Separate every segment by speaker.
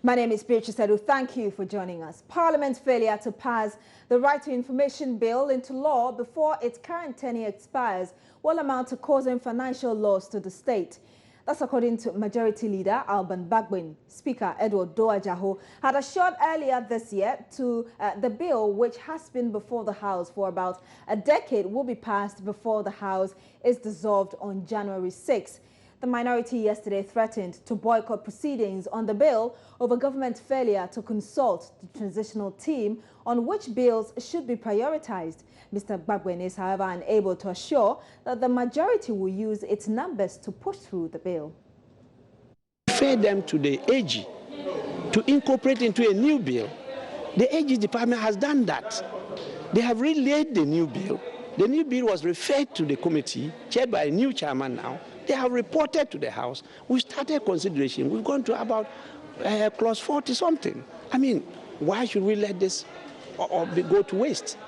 Speaker 1: My name is Beatrice Edu. Thank you for joining us. Parliament's failure to pass the Right to Information Bill into law before its current tenure expires will amount to causing financial loss to the state. That's according to Majority Leader Alban Bagbin. Speaker Edward Doajaho had assured earlier this year to the bill, which has been before the House for about a decade, will be passed before the House is dissolved on January 6. The minority yesterday threatened to boycott proceedings on the bill over government failure to consult the transitional team on which bills should be prioritized. Mr. Bagbin is, however, unable to assure that the majority will use its numbers to push through the bill.
Speaker 2: Refer them to the AG to incorporate into a new bill. The AG department has done that. They have relayed the new bill. The new bill was referred to the committee, chaired by a new chairman now. They have reported to the House. We started consideration. We've gone to about clause 40 something. I mean, why should we let this go to waste?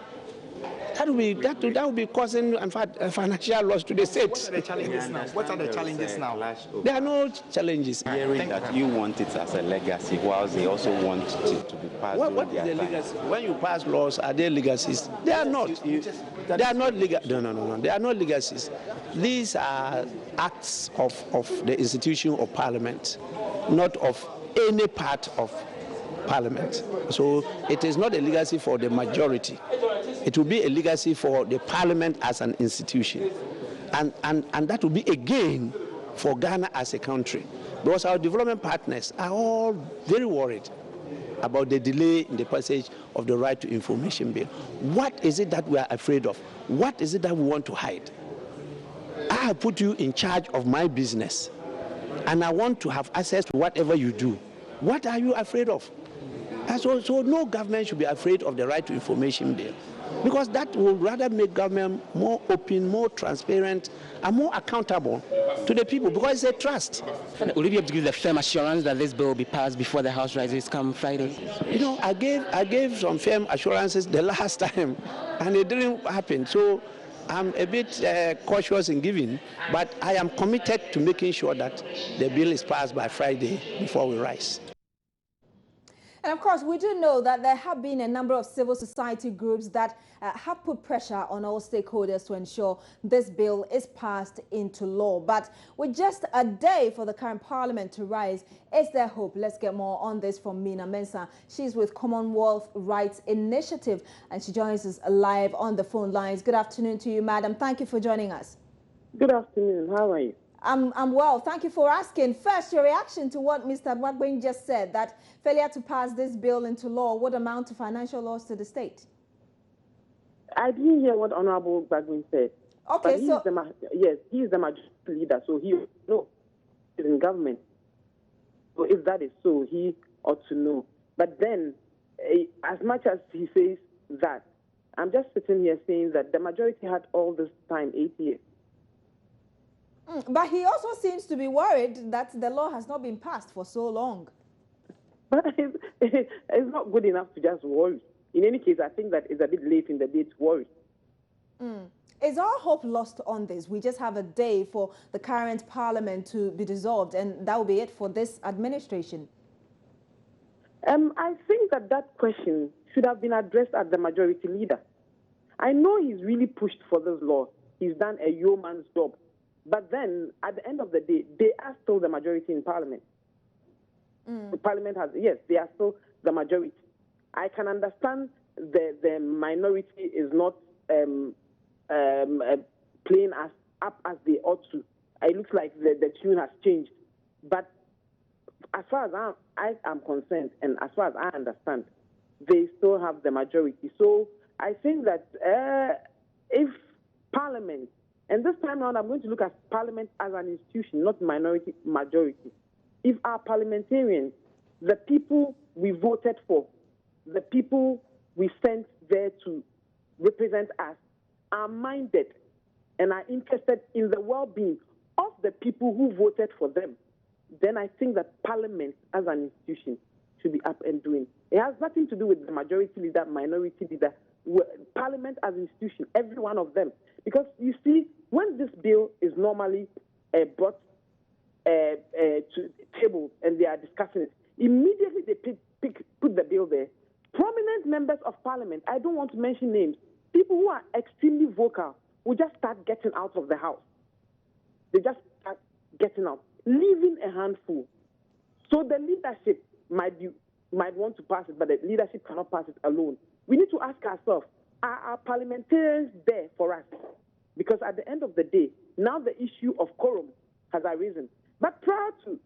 Speaker 2: That would be causing, in fact, a financial loss to the state.
Speaker 3: What are the challenges now? What are the challenges now?
Speaker 2: There are no challenges.
Speaker 4: Hearing that you want it as a legacy, whilst they also want it to be passed.
Speaker 2: What is the legacy? When you pass laws, are they legacies? They are not. They are not legal. No. They are not legacies. These are acts of the institution of Parliament, not of any part of Parliament. So it is not a legacy for the majority. It will be a legacy for the Parliament as an institution. And that will be a gain for Ghana as a country. Because our development partners are all very worried about the delay in the passage of the Right to Information Bill. What is it that we are afraid of? What is it that we want to hide? I have put you in charge of my business, and I want to have access to whatever you do. What are you afraid of? So no government should be afraid of the Right to Information Bill, because that will rather make government more open, more transparent, and more accountable to the people, because it's a trust.
Speaker 5: Will you be able to give the firm assurance that this bill will be passed before the House rises come Friday?
Speaker 2: You know, I gave some firm assurances the last time, and it didn't happen. So I'm a bit cautious in giving, but I am committed to making sure that the bill is passed by Friday before we rise.
Speaker 1: And of course, we do know that there have been a number of civil society groups that have put pressure on all stakeholders to ensure this bill is passed into law. But with just a day for the current Parliament to rise, is there hope? Let's get more on this from Mina Mensah. She's with Commonwealth Rights Initiative, and she joins us live on the phone lines. Good afternoon to you, madam. Thank you for joining us.
Speaker 6: Good afternoon. How are you?
Speaker 1: I'm well. Thank you for asking. First, your reaction to what Mr. Bagbin just said, that failure to pass this bill into law would amount to financial loss to the state.
Speaker 6: I didn't hear what Honorable Bagbin said.
Speaker 1: Okay,
Speaker 6: so yes, he is the majority leader, so he knows he's in government. So if that is so, he ought to know. But then, as much as he says that, I'm just sitting here saying that the majority had all this time, 8 years.
Speaker 1: But he also seems to be worried that the law has not been passed for so long.
Speaker 6: But it's not good enough to just worry. In any case, I think that it's a bit late in the day to worry.
Speaker 1: Is our hope lost on this? We just have a day for the current Parliament to be dissolved, and that will be it for this administration.
Speaker 6: I think that question should have been addressed at the majority leader. I know he's really pushed for this law. He's done a yeoman's job. But then, at the end of the day, they are still the majority in Parliament. The Parliament has, yes, they are still the majority. I can understand the minority is not playing as up as they ought to. It looks like the tune has changed. But as far as I am concerned, and as far as I understand, they still have the majority. So I think that if Parliament, and this time around, I'm going to look at Parliament as an institution, not minority, majority. If our parliamentarians, the people we voted for, the people we sent there to represent us, are minded and are interested in the well-being of the people who voted for them, then I think that Parliament as an institution should be up and doing. It has nothing to do with the majority leader, minority leader. Parliament as an institution, every one of them. Because you see, when this bill is normally brought to table and they are discussing it, Immediately they put the bill there. Prominent members of parliament, I don't want to mention names, people who are extremely vocal will just start getting out of the house. They just start getting out, leaving a handful. So the leadership might want to pass it, but the leadership cannot pass it alone. We need to ask ourselves, are our parliamentarians there for us? Because at the end of the day, now the issue of quorum has arisen. But prior to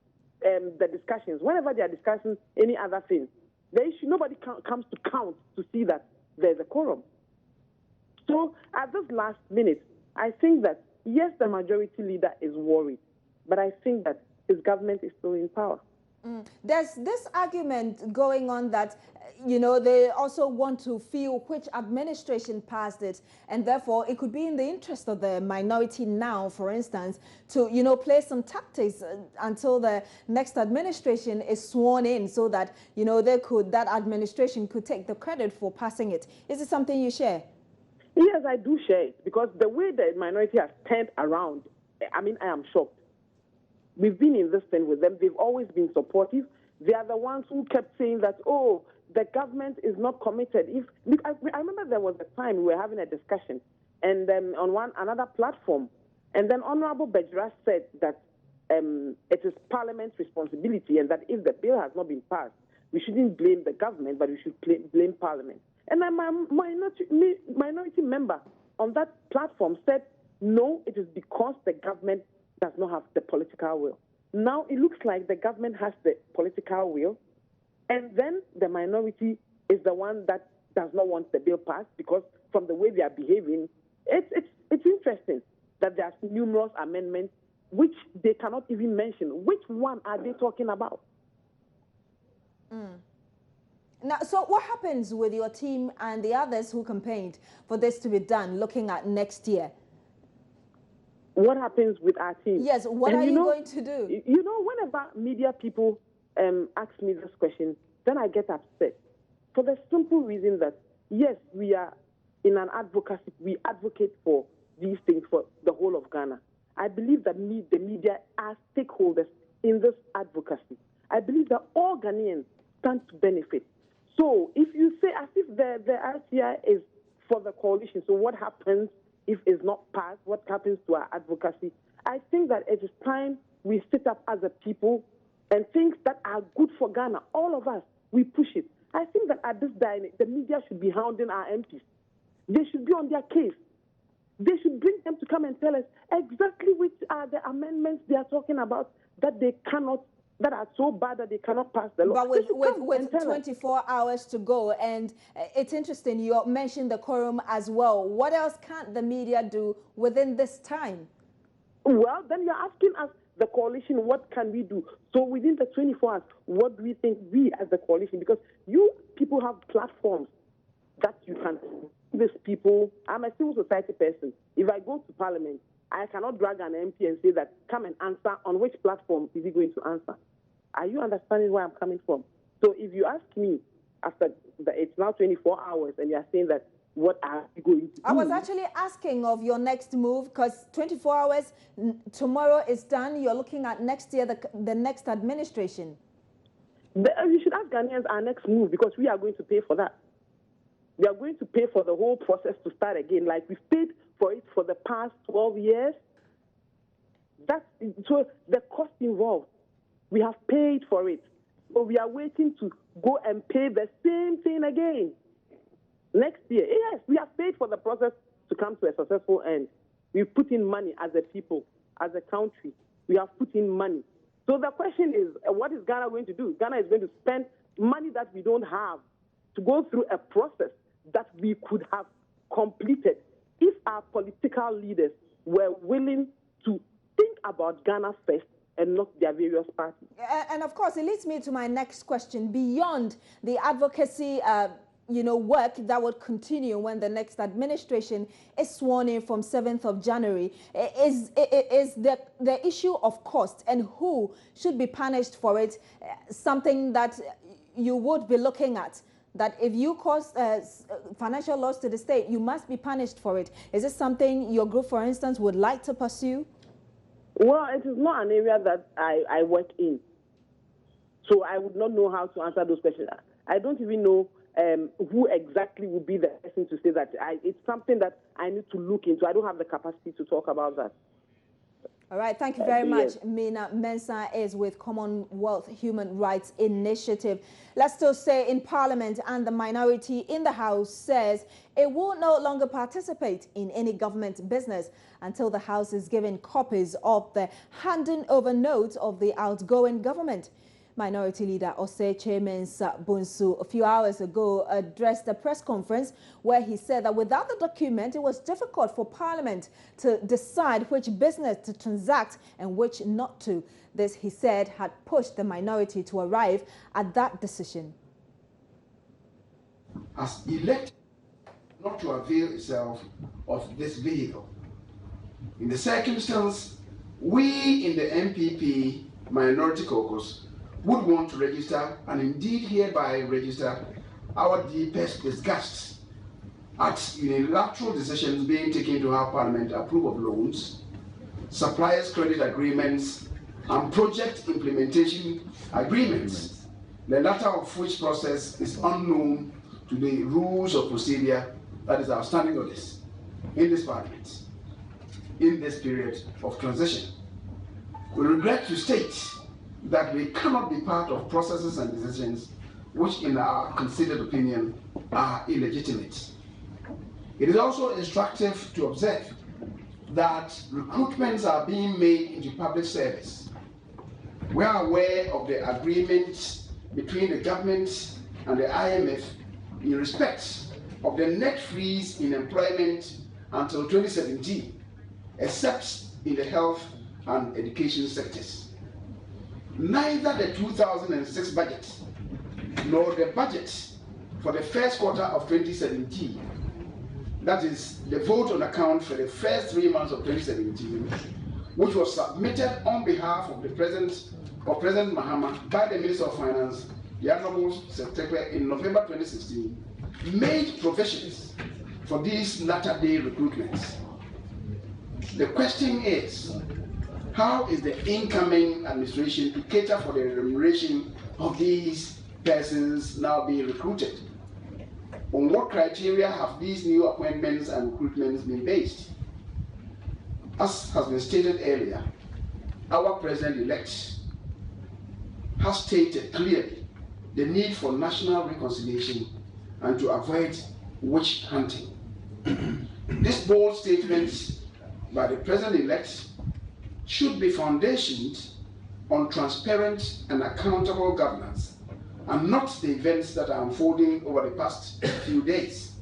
Speaker 6: the discussions, whenever they are discussing any other thing, the issue, nobody comes to count to see that there's a quorum. So at this last minute, I think that, yes, the majority leader is worried, but I think that his government is still in power.
Speaker 1: There's this argument going on that, you know, they also want to feel which administration passed it, and therefore it could be in the interest of the minority now, for instance, to, you know, play some tactics until the next administration is sworn in, so that, you know, that administration could take the credit for passing it. Is it something you share?
Speaker 6: Yes, I do share it, because the way the minority has turned around, I mean, I am shocked. We've been in this thing with them. They've always been supportive. They are the ones who kept saying that, oh, the government is not committed. I remember there was a time we were having a discussion, and on another platform, and then Honorable Bejra said that it is Parliament's responsibility, and that if the bill has not been passed, we shouldn't blame the government, but we should blame Parliament. And then my minority member on that platform said, no, it is because the government does not have the political will. Now it looks like the government has the political will, and then the minority is the one that does not want the bill passed, because from the way they are behaving, it's interesting that there are numerous amendments which they cannot even mention. Which one are they talking about?
Speaker 1: Now, so what happens with your team and the others who campaigned for this to be done, looking at next year?
Speaker 6: What happens with our team?
Speaker 1: Yes, what are you going to do?
Speaker 6: You know, whenever media people ask me this question, then I get upset. For the simple reason that, yes, we are in an advocacy, we advocate for these things for the whole of Ghana. I believe that the media are stakeholders in this advocacy. I believe that all Ghanaians stand to benefit. So if you say as if the RCI is for the coalition, so what happens if it's not passed? What happens to our advocacy? I think that it is time we sit up as a people and things that are good for Ghana, all of us, we push it. I think that at this time, the media should be hounding our MPs. They should be on their case. They should bring them to come and tell us exactly which are the amendments they are talking about that they cannot, that are so bad that they cannot pass the law.
Speaker 1: But with 24 hours to go, and it's interesting, you mentioned the quorum as well. What else can't the media do within this time?
Speaker 6: Well, then you're asking us, the coalition, what can we do? So within the 24 hours, what do we think we as the coalition, because you people have platforms that you can, these people, I'm a civil society person. If I go to Parliament, I cannot drag an MP and say that, come and answer, on which platform is he going to answer? Are you understanding where I'm coming from? So if you ask me, after it's now 24 hours, and you're saying that, what are you going to do?
Speaker 1: I was actually asking of your next move, because 24 hours, tomorrow is done. You're looking at next year, the next administration.
Speaker 6: You should ask Ghanaians our next move, because we are going to pay for that. We are going to pay for the whole process to start again, like we've paid for it for the past 12 years. So the cost involved, we have paid for it. So we are waiting to go and pay the same thing again next year. Yes, we have paid for the process to come to a successful end. We've put in money as a people, as a country. We have put in money. So the question is, what is Ghana going to do? Ghana is going to spend money that we don't have to go through a process that we could have completed if our political leaders were willing to think about Ghana first and not their various parties.
Speaker 1: And of course, it leads me to my next question. Beyond the advocacy work that would continue when the next administration is sworn in from 7th of January, is the issue of cost and who should be punished for it something that you would be looking at? That if you cause financial loss to the state, you must be punished for it. Is this something your group, for instance, would like to pursue?
Speaker 6: Well, it is not an area that I work in. So I would not know how to answer those questions. I don't even know who exactly would be the person to say that. It's something that I need to look into. I don't have the capacity to talk about that.
Speaker 1: All right, thank you very
Speaker 6: Yes.
Speaker 1: much. Mina Mensah is with Commonwealth Human Rights Initiative. Let's still stay in Parliament, and the minority in the House says it will no longer participate in any government business until the House is given copies of the handing over notes of the outgoing government. Minority Leader Ose Chairmansa Bunsu a few hours ago addressed a press conference where he said that without the document, it was difficult for Parliament to decide which business to transact and which not to. This, he said, had pushed the minority to arrive at that decision.
Speaker 7: As elected not to avail itself of this vehicle. In the circumstance, we in the NPP Minority Caucus would want to register, and indeed hereby register, our deepest disgust at unilateral decisions being taken to have Parliament approve of loans, suppliers' credit agreements, and project implementation agreements, the latter of which process is unknown to the rules of procedure that is outstanding on this in this Parliament in this period of transition. We regret to state that we cannot be part of processes and decisions which, in our considered opinion, are illegitimate. It is also instructive to observe that recruitments are being made into public service. We are aware of the agreement between the government and the IMF in respect of the net freeze in employment until 2017, except in the health and education sectors. Neither the 2006 budget nor the budget for the first quarter of 2017, that is the vote on account for the first 3 months of 2017, which was submitted on behalf of the President Mahama by the Minister of Finance, the Honorable Secretary, in November 2016, made provisions for these latter-day recruitments. The question is, how is the incoming administration to cater for the remuneration of these persons now being recruited? On what criteria have these new appointments and recruitments been based? As has been stated earlier, our President-elect has stated clearly the need for national reconciliation and to avoid witch hunting. This bold statement by the President-elect should be foundationed on transparent and accountable governance, and not the events that are unfolding over the past few days.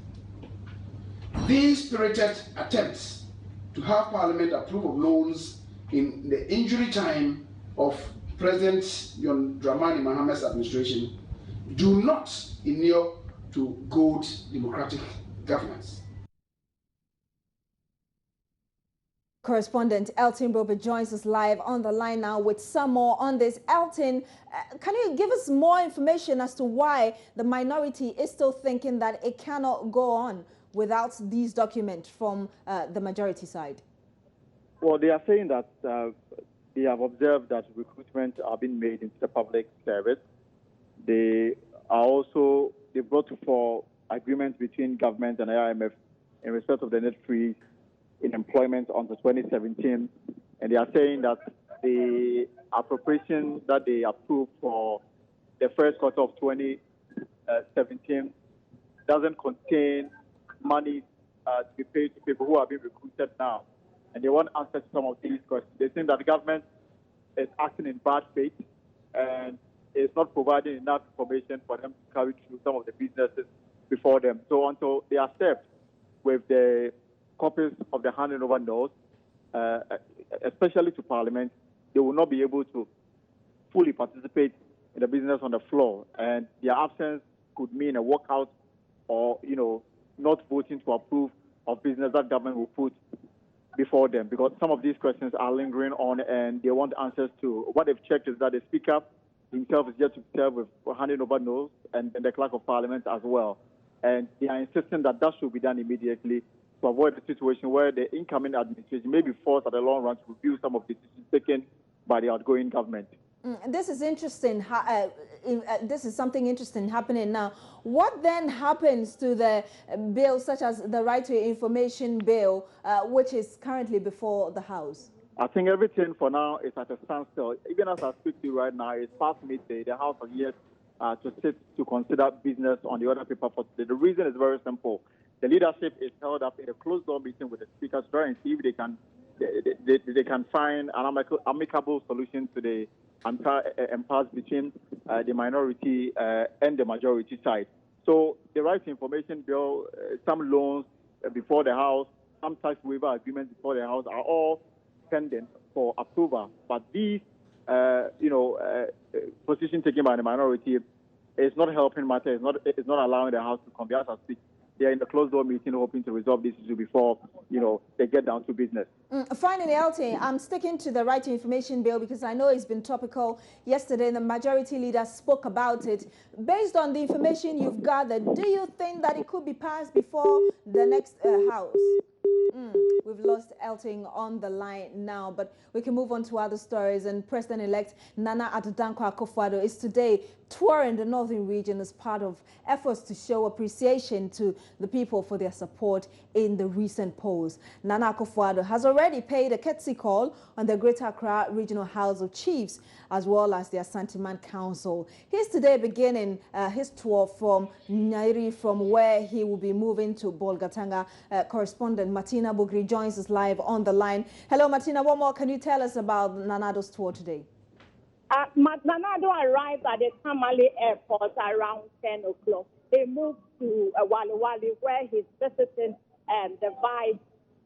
Speaker 7: These spirited attempts to have Parliament approve of loans in the injury time of President John Dramani Mahama's administration do not inure to good democratic governance.
Speaker 1: Correspondent Elton Bobe joins us live on the line now with some more on this. Elton, can you give us more information as to why the minority is still thinking that it cannot go on without these documents from the majority side?
Speaker 8: Well, they are saying that they have observed that recruitment are being made into the public service. They brought for agreements between government and IMF in respect of the net freeze in employment until 2017, and they are saying that the appropriation that they approved for the first quarter of 2017 doesn't contain money to be paid to people who are being recruited now, and they want answers to some of these questions. They think that the government is acting in bad faith and is not providing enough information for them to carry through some of the businesses before them. So until they accept with the copies of the handing over notes, especially to Parliament, they will not be able to fully participate in the business on the floor, and their absence could mean a walkout or, not voting to approve of business that government will put before them, because some of these questions are lingering on and they want answers to. What they've checked is that the Speaker himself is yet to serve with handing over notes, and the Clerk of Parliament as well. And they are insisting that that should be done immediately to avoid the situation where the incoming administration may be forced at the long run to review some of the decisions taken by the outgoing government.
Speaker 1: This is interesting. This is something interesting happening now. What then happens to the bills such as the Right to Information Bill, which is currently before the House?
Speaker 8: I think everything for now is at a standstill. Even as I speak to you right now, it's past midday. The House are yet to sit to consider business on the other paper for today. The reason is very simple. The leadership is held up in a closed-door meeting with the speakers to try and see if they can find an amicable solution to the impasse between the minority and the majority side. So the Right to Information Bill, some loans before the House, some tax waiver agreements before the House are all pending for approval. But these, position taken by the minority is not helping matters. It's not allowing the House to convene. As I speak, they are in the closed-door meeting hoping to resolve this issue before, they get down to business.
Speaker 1: Finally, Elton, I'm sticking to the Right to Information Bill because I know it's been topical. Yesterday, the majority leader spoke about it. Based on the information you've gathered, do you think that it could be passed before the next House? We've lost Elton on the line now, but we can move on to other stories. And President-elect Nana Addo Akufo-Addo is today touring the northern region as part of efforts to show appreciation to the people for their support in the recent polls. Nana Akufo-Addo has already paid a courtesy call on the Greater Accra Regional House of Chiefs as well as the Asante Council. He's today beginning his tour from Nyairi, from where he will be moving to Bolgatanga. Correspondent Martina Bugri joins us live on the line. Hello, Martina. What more can you tell us about Nana Addo's tour today?
Speaker 9: Nana Addo arrived at the Tamale airport around 10 o'clock. They moved to Wali Wali, where he's visiting the Vice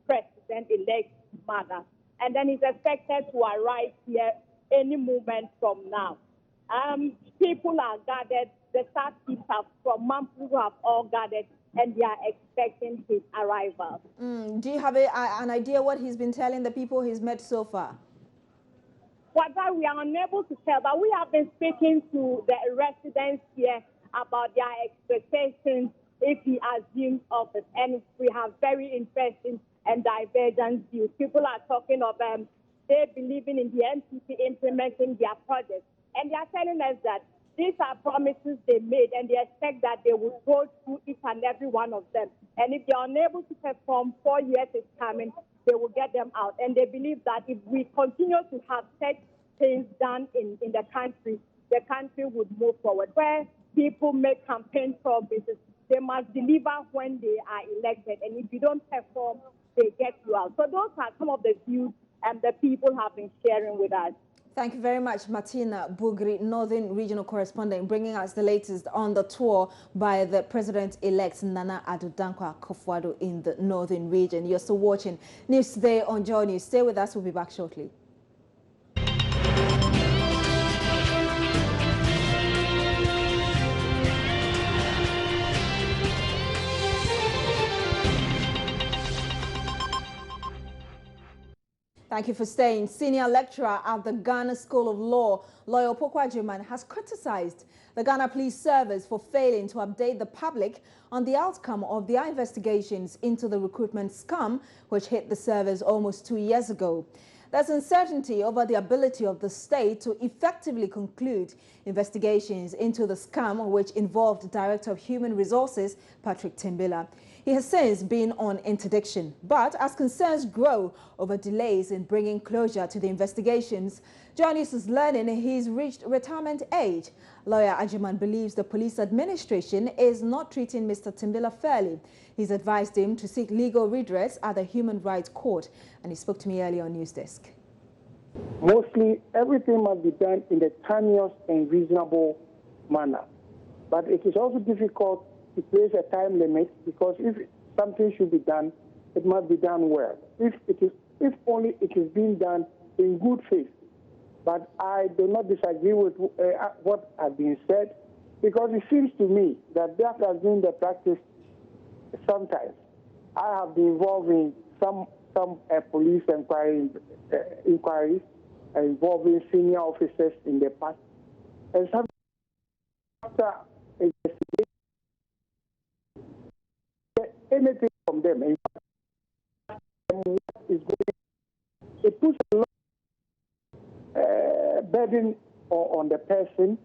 Speaker 9: President-elect mother. And then he's expected to arrive here any moment from now. People are gathered, the shopkeepers from Mampu have all gathered, and they are expecting his arrival.
Speaker 1: Do you have an idea what he's been telling the people he's met so far?
Speaker 9: What we are unable to tell, but we have been speaking to the residents here about their expectations if he assumes office, and we have very interesting and divergent views. People are talking of they believing in the NPP implementing their projects, and they are telling us that these are promises they made, and they expect that they will go through each and every one of them. And if they are unable to perform, 4 years is coming, they will get them out. And they believe that if we continue to have such things done in the country would move forward. Where people make campaign promises, they must deliver when they are elected. And if you don't perform, they get you out. So those are some of the views the people have been sharing with us.
Speaker 1: Thank you very much, Martina Bugri, Northern Regional Correspondent, bringing us the latest on the tour by the President-elect Nana Addo Akufo-Addo in the Northern region. You're still watching News Today on Joy News. Stay with us. We'll be back shortly. Thank you for staying. Senior lecturer at the Ghana School of Law, Lawyer Opoku Agyeman, has criticized the Ghana Police Service for failing to update the public on the outcome of their investigations into the recruitment scam, which hit the service almost 2 years ago. There's uncertainty over the ability of the state to effectively conclude investigations into the scam, which involved Director of Human Resources, Patrick Timbila. He has since been on interdiction, but as concerns grow over delays in bringing closure to the investigations, John is learning he's reached retirement age. Lawyer Agyeman believes the police administration is not treating Mr. Timbila fairly. He's advised him to seek legal redress at the Human Rights Court, and he spoke to me earlier on News Desk.
Speaker 10: Mostly, everything must be done in a timeous and reasonable manner. But it is also difficult to place a time limit, because if something should be done, it must be done well. If only it is being done in good faith. But I do not disagree with what has been said, because it seems to me that has been the practice sometimes. I have been involved in some police inquiries involving senior officers in the past, and some after investigation, anything from them. In fact, what is going, it puts a lot of burden on the person,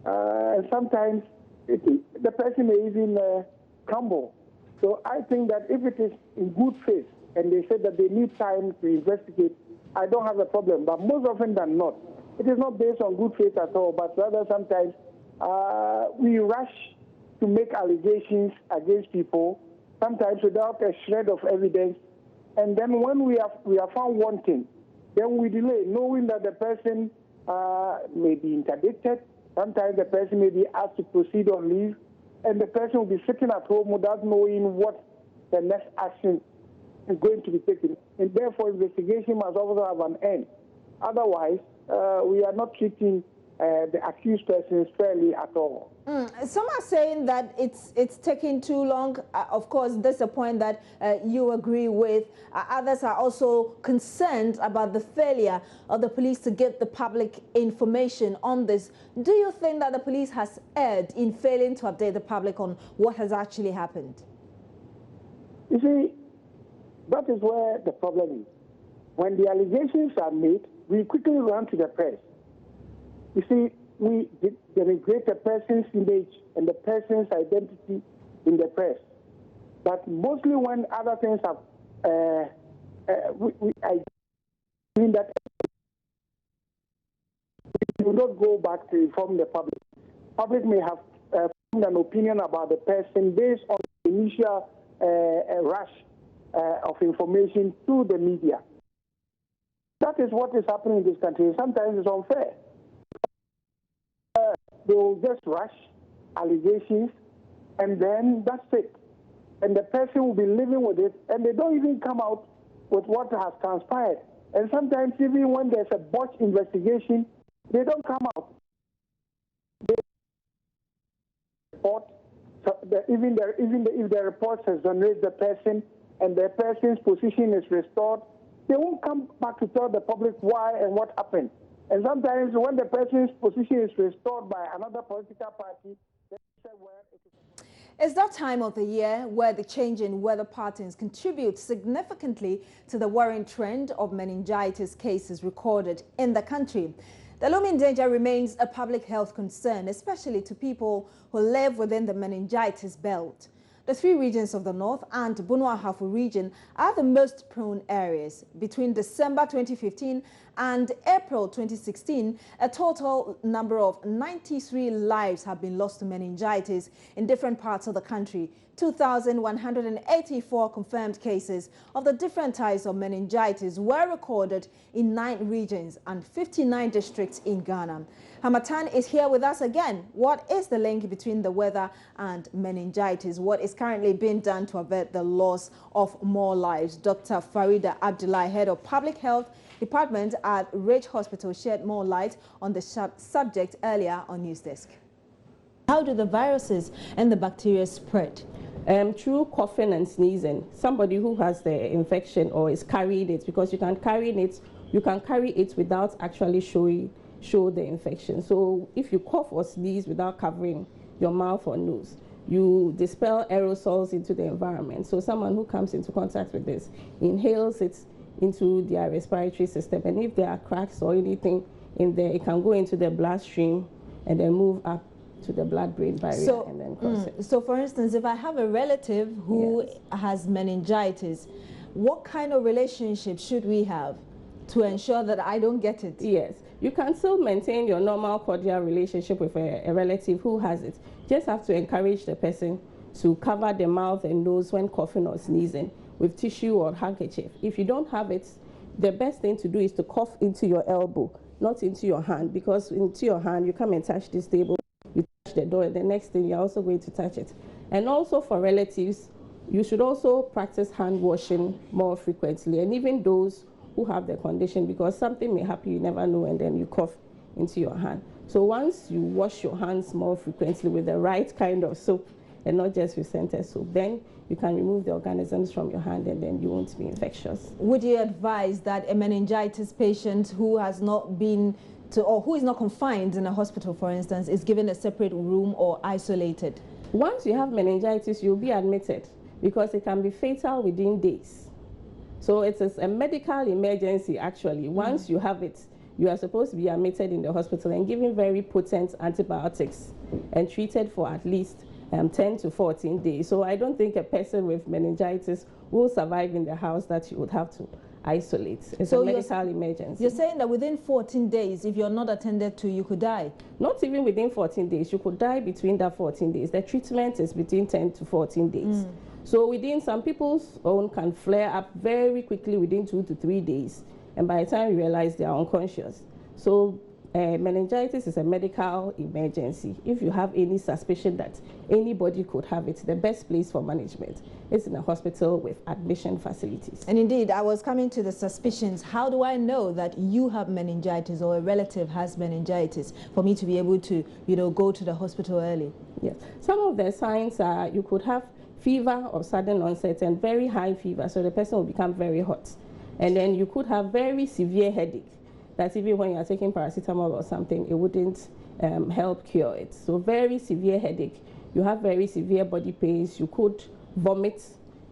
Speaker 10: and sometimes the person may even crumble. So I think that if it is in good faith and they say that they need time to investigate, I don't have a problem. But most often than not, it is not based on good faith at all, but rather sometimes we rush to make allegations against people, sometimes without a shred of evidence. And then when we are found wanting, then we delay, knowing that the person may be interdicted. Sometimes the person may be asked to proceed on leave, and the person will be sitting at home without knowing what the next action is going to be taken. And therefore, investigation must also have an end. Otherwise, we are not treating the accused persons fairly at all.
Speaker 1: Some are saying that it's taking too long. Of course, that's a point that you agree with. Others are also concerned about the failure of the police to get the public information on this. Do you think that the police has erred in failing to update the public on what has actually happened?
Speaker 10: You see, that is where the problem is. When the allegations are made, we quickly run to the press. You see, we denigrate the person's image and the person's identity in the press. But mostly when other things have, I mean that we will not go back to inform the public. Public may have formed an opinion about the person based on the initial rush of information to the media. That is what is happening in this country. Sometimes it's unfair. They will just rush allegations, and then that's it. And the person will be living with it, and they don't even come out with what has transpired. And sometimes even when there's a botched investigation, they don't come out. They report, so even if the report has exonerated the person and the person's position is restored, they won't come back to tell the public why and what happened. And sometimes when the person's position is restored by another political party, they say, well, it is...
Speaker 1: It's that time of the year where the change in weather patterns contributes significantly to the worrying trend of meningitis cases recorded in the country. The looming danger remains a public health concern, especially to people who live within the meningitis belt. The three regions of the North and Bunua-Hafu region are the most prone areas. Between December 2015 and April 2016, a total number of 93 lives have been lost to meningitis in different parts of the country. 2,184 confirmed cases of the different types of meningitis were recorded in 9 regions and 59 districts in Ghana. Hamatan is here with us again. What is the link between the weather and meningitis? What is currently being done to avert the loss of more lives? Dr. Farida Abdullah, Head of Public Health Department at Ridge Hospital, shed more light on the subject earlier on News Desk. How do the viruses and the bacteria spread?
Speaker 11: Through coughing and sneezing. Somebody who has the infection or is carrying it, because you can carry it without actually show the infection. So if you cough or sneeze without covering your mouth or nose, you dispel aerosols into the environment. So someone who comes into contact with this inhales it into their respiratory system, and if there are cracks or anything in there, it can go into the bloodstream and then move up to the blood-brain barrier and then cross it.
Speaker 1: So for instance, if I have a relative who has meningitis, what kind of relationship should we have to ensure that I don't get it?
Speaker 11: Yes, you can still maintain your normal cordial relationship with a relative who has it. Just have to encourage the person to cover the mouth and nose when coughing or sneezing with tissue or handkerchief. If you don't have it, the best thing to do is to cough into your elbow, not into your hand, because into your hand you come and touch this table, you touch the door, and the next thing you're also going to touch it. And also for relatives, you should also practice hand washing more frequently, and even those who have the condition, because something may happen, you never know, and then you cough into your hand. So once you wash your hands more frequently with the right kind of soap and not just with scented soap, then you can remove the organisms from your hand and then you won't be infectious.
Speaker 1: Would you advise that a meningitis patient who has not been to, or who is not confined in a hospital, for instance, is given a separate room or isolated?
Speaker 11: Once you have meningitis, you'll be admitted because it can be fatal within days. So it's a medical emergency, actually. Once you have it, you are supposed to be admitted in the hospital and given very potent antibiotics and treated for at least 10 to 14 days. So I don't think a person with meningitis will survive in the house that you would have to isolate. It's a medical emergency.
Speaker 1: You're saying that within 14 days, if you're not attended to, you could die?
Speaker 11: Not even within 14 days. You could die between that 14 days. The treatment is between 10 to 14 days. So within, some people's own can flare up very quickly within 2 to 3 days. And by the time you realize they are unconscious. So meningitis is a medical emergency. If you have any suspicion that anybody could have it, the best place for management is in a hospital with admission facilities.
Speaker 1: And indeed, I was coming to the suspicions. How do I know that you have meningitis or a relative has meningitis for me to be able to, go to the hospital early?
Speaker 11: Yes. Some of the signs are you could have fever of sudden onset and very high fever, so the person will become very hot. And then you could have very severe headache. That even when you are taking paracetamol or something, it wouldn't help cure it. So very severe headache. You have very severe body pains. You could vomit.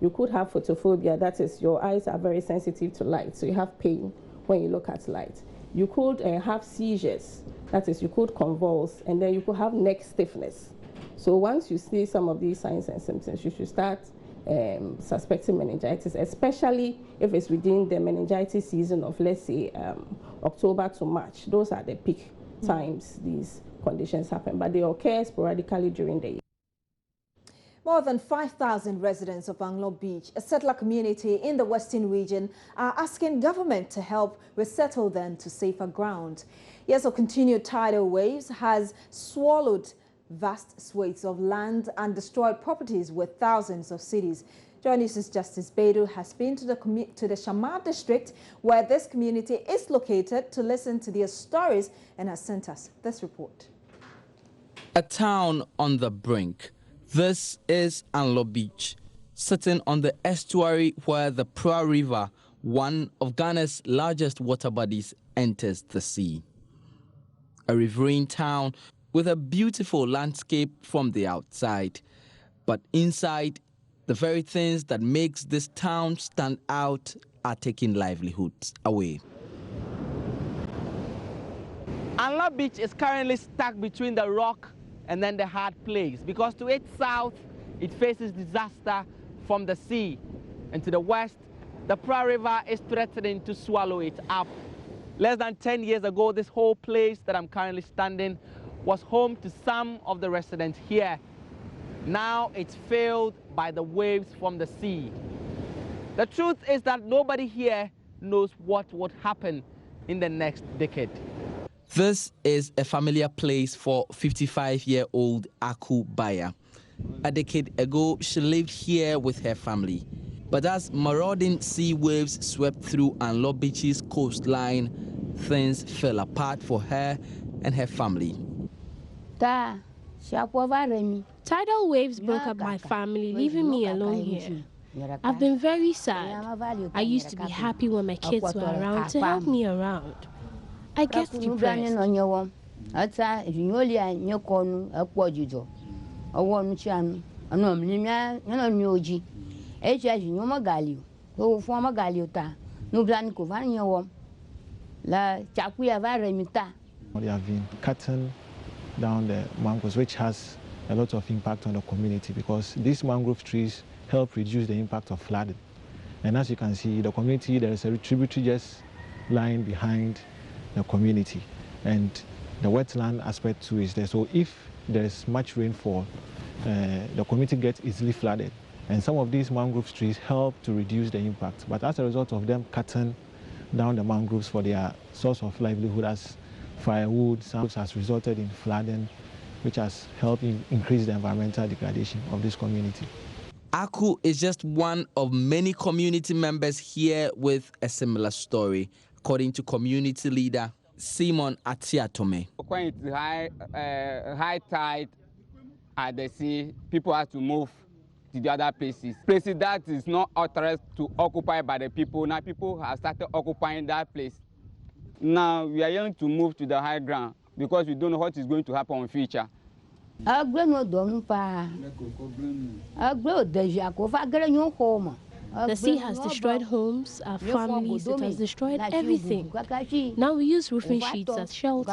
Speaker 11: You could have photophobia. That is, your eyes are very sensitive to light. So you have pain when you look at light. You could have seizures. That is, you could convulse. And then you could have neck stiffness. So once you see some of these signs and symptoms, you should start suspecting meningitis, especially if it's within the meningitis season of, let's say, October to March. Those are the peak times these conditions happen, but they occur sporadically during the year.
Speaker 1: More than 5,000 residents of Anglo Beach, a settler community in the Western region, are asking government to help resettle them to safer ground. Yes, so continued tidal waves has swallowed vast swathes of land and destroyed properties with thousands of cities. Joining us, Justice Bedu has been to the Shamar district where this community is located to listen to their stories and has sent us this report.
Speaker 12: A town on the brink. This is Anglo Beach, sitting on the estuary where the Pra River, one of Ghana's largest water bodies, enters the sea. A riverine town with a beautiful landscape from the outside. But inside, the very things that makes this town stand out are taking livelihoods away. Anglo Beach is currently stuck between the rock and then the hard place, because to its south, it faces disaster from the sea. And to the west, the Pra River is threatening to swallow it up. Less than 10 years ago, this whole place that I'm currently standing was home to some of the residents here. Now it's filled by the waves from the sea. The truth is that nobody here knows what would happen in the next decade. This is a familiar place for 55-year-old Aku Baya. A decade ago, she lived here with her family. But as marauding sea waves swept through Anglo Beach's coastline, things fell apart for her and her family.
Speaker 13: Tidal waves broke up my family, leaving me alone here. I've been very sad. I used to be happy when my kids were around to help me around. I get depressed.
Speaker 14: They have been cutting down the mangroves, which has a lot of impact on the community because these mangrove trees help reduce the impact of flooding. And as you can see, the community, there is a tributary just lying behind the community. And the wetland aspect too is there. So if there is much rainfall, the community gets easily flooded. And some of these mangrove trees help to reduce the impact. But as a result of them cutting down the mangroves for their source of livelihood as firewood, some has resulted in flooding, which has helped increase the environmental degradation of this community.
Speaker 12: Aku is just one of many community members here with a similar story, according to community leader Simon Atiatome.
Speaker 15: When it's high tide at the sea, people have to move to the other places. Places that is not authorized to occupy by the people. Now people have started occupying that place. Now we are going to move to the high ground because we don't know what is going to happen in the future.
Speaker 13: The sea has destroyed homes, our families, it has destroyed everything. Now we use roofing sheets as shelter.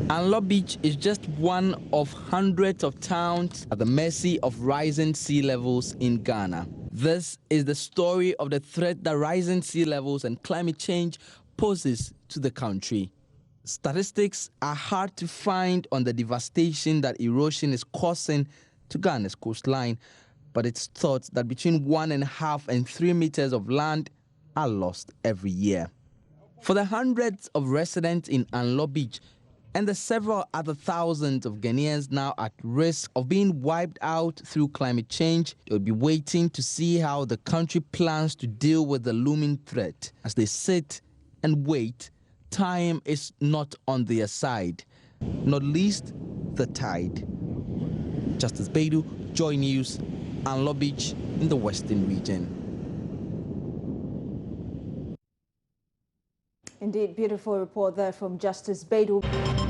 Speaker 12: Anlo Beach is just one of hundreds of towns at the mercy of rising sea levels in Ghana. This is the story of the threat that rising sea levels and climate change poses to the country. Statistics are hard to find on the devastation that erosion is causing to Ghana's coastline, but it's thought that between 1.5 and 3 meters of land are lost every year. For the hundreds of residents in Anlo Beach and the several other thousands of Ghanaians now at risk of being wiped out through climate change, they'll be waiting to see how the country plans to deal with the looming threat. As they sit and wait, time is not on their side, not least the tide. Justice Beidou, Joy News, Anlo Beach in the Western region.
Speaker 1: Indeed, beautiful report there from Justice Beidou.